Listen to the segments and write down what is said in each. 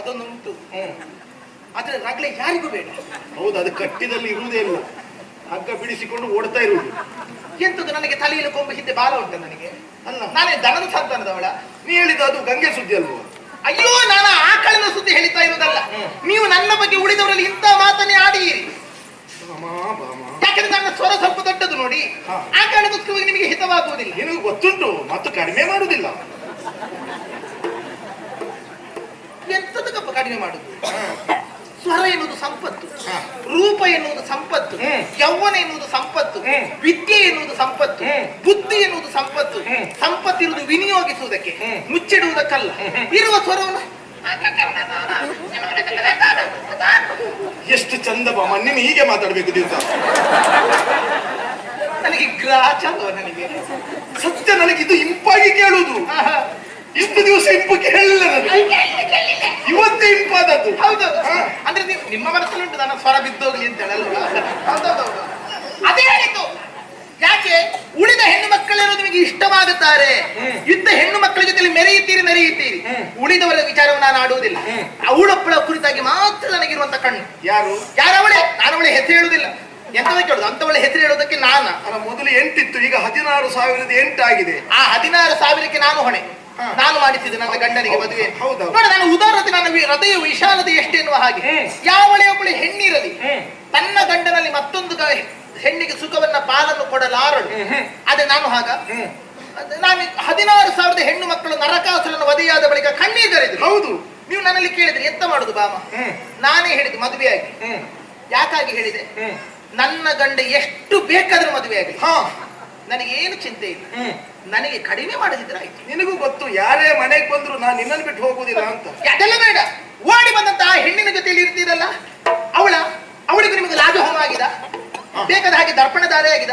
ಅದೊಂದು ಉಂಟು. ಆದ್ರೆ ರಗಳೆ ಯಾರಿಗೂ ಬೇಡ. ಹೌದು, ಅದು ಕಟ್ಟಿದಲ್ಲಿ ಇರುವುದೇ ಇಲ್ಲ, ಹಗ್ಗ ಬಿಡಿಸಿಕೊಂಡು ಓಡ್ತಾ ಇರುವುದು. ಎಂತದ್ದು ನನಗೆ ತಲೆಯಲ್ಲಿ ಕೊಂಬ ಹಿಂದೆ ಬಾಲ ಉಂಟು ನನಗೆ. ಅಲ್ಲ, ನಾನೇ ದನದ ಸಂತಾನದವಳ. ನೀ ಹೇಳಿದ ಅದು ಗಂಗೆ ಸುದ್ದಿ ಅಲ್ವಾ? ಅಯ್ಯೋ, ನಾನು ಆಕಳಿನ ಸುದ್ದಿ ಹೇಳಿತಾ ಇರುವುದಲ್ಲ. ನೀವು ನನ್ನ ಬಗ್ಗೆ ಉಳಿದವರಲ್ಲಿ ಇಂಥ ಮಾತನ್ನೇ ಆಡಿಯಿರಿ. ಯಾಕಂದ್ರೆ ನನ್ನ ಸ್ವರ ಸ್ವಲ್ಪ ದೊಡ್ಡದು ನೋಡಿ, ಆ ಕಾರಣಕ್ಕೋಸ್ಕರವಾಗಿ ನಿಮಗೆ ಹಿತವಾಗುವುದಿಲ್ಲ. ನಿನಗೂ ಗೊತ್ತುಂಟು, ಮತ್ತು ಕಡಿಮೆ ಮಾಡುವುದಿಲ್ಲ. ಎಂತದಕ್ಕಪ್ಪ ಕಡಿಮೆ ಮಾಡುದು? ಸ್ವರ ಎನ್ನುವುದು ಸಂಪತ್ತು, ರೂಪ ಎನ್ನುವುದು ಸಂಪತ್ತು, ಯೌವನ ಎನ್ನುವುದು ಸಂಪತ್ತು, ವಿದ್ಯೆ ಎನ್ನುವುದು ಸಂಪತ್ತು, ಬುದ್ಧಿ ಎನ್ನುವುದು ಸಂಪತ್ತು. ಸಂಪತ್ತಿರುವುದು ವಿನಿಯೋಗಿಸುವುದಕ್ಕೆ, ಮುಚ್ಚಿಡುವುದಕ್ಕಲ್ಲ. ಇರುವ ಸ್ವರವನ್ನು ಎಷ್ಟು ಚಂದ ಬಾಮ, ನೀನು ಹೀಗೆ ಮಾತಾಡ್ಬೇಕು ದಿವಸ. ನನಗೆ ಗ್ರಾಚಾರ, ನನಗೆ ಸತ್ಯ, ನನಗೆ ಇದು ಇಂಪಾಗಿ ಕೇಳುವುದು. ಇಷ್ಟು ದಿವಸ ಇಂಪು ಕೇಳಲಿಲ್ಲ, ಇವತ್ತೇ ಇಂಪಾದದ್ದು. ಹೌದು, ಅಂದ್ರೆ ನಿಮ್ಮ ಮನಸ್ಸಲ್ಲುಂಟು ನನ್ನ ಸ್ವರ ಬಿದ್ದೋಗ್ಲಿ ಅಂತ ಹೇಳಲ್ವಾ? ಹೌದೌದು, ಅದೇ ಹೇಳಿದ್ದು. ಯಾಕೆ ಉಳಿದ ಹೆಣ್ಣು ಮಕ್ಕಳೆಲ್ಲರೂ ನಿಮಗೆ ಇಷ್ಟವಾಗುತ್ತಾರೆ, ಇದ್ದ ಹೆಣ್ಣು ಮಕ್ಕಳ ಜೊತೆ ಮೆರೆಯುತ್ತೀರಿ. ಉಳಿದವರ ವಿಚಾರವನ್ನು ನಾನು ಆಡುವುದಿಲ್ಲ. ಅವಳೊಬ್ಬಳ ಕುರಿತಾಗಿ ಮಾತ್ರ ನನಗಿರುವಂತ ಕಣ್ಣು. ಯಾರವಳೆ? ನಾನು ಅವಳೆ ಹೆಸರು ಹೇಳುವುದಿಲ್ಲ. ಎಂತದಕ್ಕೆ ಹೇಳುದು? ಅಂತವಳೆ ಹೆಸರು ಹೇಳುವುದಕ್ಕೆ ನಾನು ಅಲ್ಲ. ಮೊದಲು 8 ಇತ್ತು, ಈಗ 16,008 ಆಗಿದೆ. ಆ 16,000ಕ್ಕೆ ನಾನು ಹೊಣೆ. ನಾನು ಮಾಡಿಸಿದೆ ನನ್ನ ಗಂಡನಿಗೆ ಮದುವೆ. ಹೌದು, ನೋಡಿ, ನಾನು ಉದಾಹರಣೆ, ನನ್ನ ಹೃದಯ ವಿಶಾಲತೆ ಎಷ್ಟೆನ್ನುವ ಹಾಗೆ. ಯಾವಳೆ ಒಬ್ಬಳು ಹೆಣ್ಣಿರಲಿ, ತನ್ನ ಗಂಡನಲ್ಲಿ ಮತ್ತೊಂದು ಹೆಣ್ಣಿಗೆ ಸುಖವನ್ನ ಪಾಲನ್ನು ಕೊಡಲಾರಳು. ಅದೇ ನಾನು ಹಾಗ. ನಾನು 16,000 ಹೆಣ್ಣು ಮಕ್ಕಳು ನರಕಾಸುರನ ವಧೆಯಾದ ಬಳಿಕ ಕಣ್ಣೀರಿದ್ರು. ಹೌದು, ನೀವು ನನ್ನಲ್ಲಿ ಕೇಳಿದ್ರೆ ಎಂತ ಮಾಡುದು ಬಾಮ? ನಾನೇ ಹೇಳಿದ್ದು ಮದುವೆಯಾಗಿ. ಯಾಕಾಗಿ ಹೇಳಿದೆ? ನನ್ನ ಗಂಡ ಎಷ್ಟು ಬೇಕಾದ್ರೂ ಮದುವೆ ಆಗಲಿ, ನನಗೇನು ಚಿಂತೆ ಇಲ್ಲ. ನನಗೆ ಕಡಿಮೆ ಮಾಡದಿದ್ರೆ ಆಯ್ತು. ನಿನಗೂ ಗೊತ್ತು, ಯಾರೇ ಮನೆಗೆ ಬಂದ್ರು ನಾನು ನಿನ್ನನ್ನು ಬಿಟ್ಟು ಹೋಗುದಿಲ್ಲ ಅಂತ. ಅದೆಲ್ಲ ಬೇಡ. ಓಡಿ ಬಂದಂತಹ ಹೆಣ್ಣಿನ ಜೊತೆಯಲ್ಲಿ ಇರ್ತೀರಲ್ಲ, ಅವಳಿಗೂ ನಿಮಗೆ ಲಾಜಹೋಮ ಆಗಿದ, ಬೇಕಾದ ಹಾಗೆ ದರ್ಪಣಧಾರೆ ಆಗಿದ.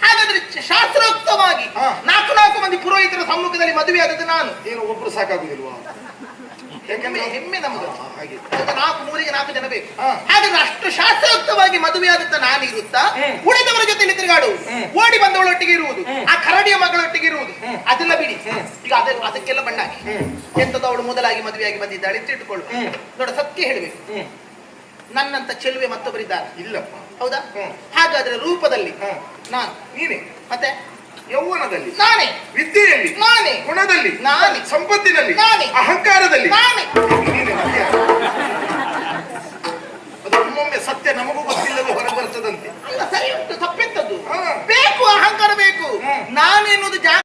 ಹಾಗಾದ್ರೆ ಶಾಸ್ತ್ರೋಕ್ತವಾಗಿ 4 ಮಂದಿ ಪುರೋಹಿತರ ಸಮ್ಮುಖದಲ್ಲಿ ಮದುವೆ ಆದದ್ದು ನಾನು. ಏನು ಒಬ್ರು ಸಾಕಾಗುದಿಲ್ವಾ? ಹೆಮ್ಮೆ ನಮ್ದು. 4 ಮೂರಿಗೆ 4 ಜನ ಬೇಕು. ಹಾಗಾದ್ರೆ ಅಷ್ಟು ಶಾಸ್ತ್ರೋಕ್ತವಾಗಿ ಮದುವೆ ಆದಂತ ನಾನು ಇರುತ್ತಾ, ಉಳಿದವರ ಜೊತೆಲಿ ತಿರುಗಾಡುವುದು, ಓಡಿ ಬಂದವಳೊಟ್ಟಿಗೆ ಇರುವುದು, ಆ ಕರಡಿಯ ಮಗಳೊಟ್ಟಿಗೆ ಇರುವುದು, ಅದೆಲ್ಲ ಬಿಡಿ. ಈಗ ಅದಕ್ಕೆಲ್ಲ ಬಣ್ಣ ಹಾಕಿ ಎಂತದ್ದು ಅವಳು ಮೊದಲಾಗಿ ಮದುವೆಯಾಗಿ ಬಂದಿದ್ದಾಳೆ ಅಂತ ಇಟ್ಟುಕೊಳ್ಳು. ನೋಡ, ಸತ್ಯ ಹೇಳಬೇಕು, ನನ್ನಂತ ಚೆಲುವೆ ಮತ್ತೊಬ್ಬರಿದ್ದಾರೆ ಇಲ್ಲಪ್ಪ. ಹೌದಾ? ಹಾಗಾದ್ರೆ ರೂಪದಲ್ಲಿ ನಾನು, ನೀನೆ. ಮತ್ತೆ ಯೌವನದಲ್ಲಿ ನಾನೇ, ವಿದ್ಯೆಯಲ್ಲಿ ನಾನೇ, ಗುಣದಲ್ಲಿ ನಾನೇ, ಸಂಪತ್ತಿನಲ್ಲಿ ನಾನೇ, ಅಹಂಕಾರದಲ್ಲಿ ನಾನೇ. ಅದು ಒಮ್ಮೊಮ್ಮೆ ಸತ್ಯ ನಮಗೂ ಗೊತ್ತಿಲ್ಲದೆ ಹೊರಗೆ ಬರ್ತದಂತೆ. ಅಲ್ಲ, ಸರಿ ಉಂಟು, ತಪ್ಪೆಂತದ್ದು ಬೇಕು? ಅಹಂಕಾರ ಬೇಕು. ನಾನೆನ್ನುವುದು